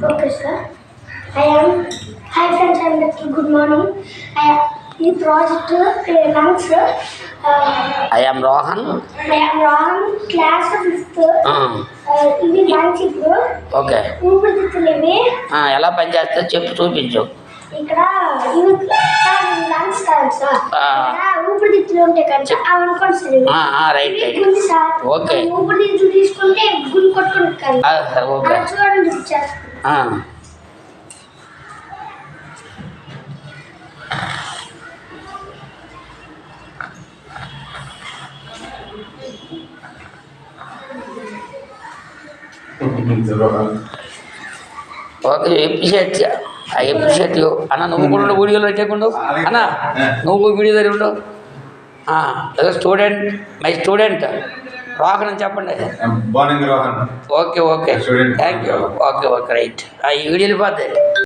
Okay, sir. Hi friends, good morning. This project lunch. I am Rohan. I am Ron, class of 5th. ఇది lunch ఇప్పుడు okay ఊపిరితిత్తులేవి ఎలా పనిచేస్తే చెప్పు చూపించు. ఇక్కడ లంచ్ కాదు సార్, ఇక్కడ ఊపిరితిత్తులు ఉంటాయి కదా అవి అనుకోండి సార్. రైట్ రైట్ గుండి సార్. ఓకే. ఊపిరితిత్తులు తీసుకుంటే గుండు కొట్టుకుంటారు కదా, ఓకే. అలా చూడండి చూపించారు. ఓకే, అప్రిషియేట్ యూ అన్న. నువ్వు కూడా వీడియోలో పెట్టకుండా అన్న, నువ్వు వీడియో దగ్గర ఉండవు. స్టూడెంట్, మై స్టూడెంట్ రోహన్ అని చెప్పండి. Rohan. Okay okay, thank you. Okay okay right. ఈ వీడియోలు పోతే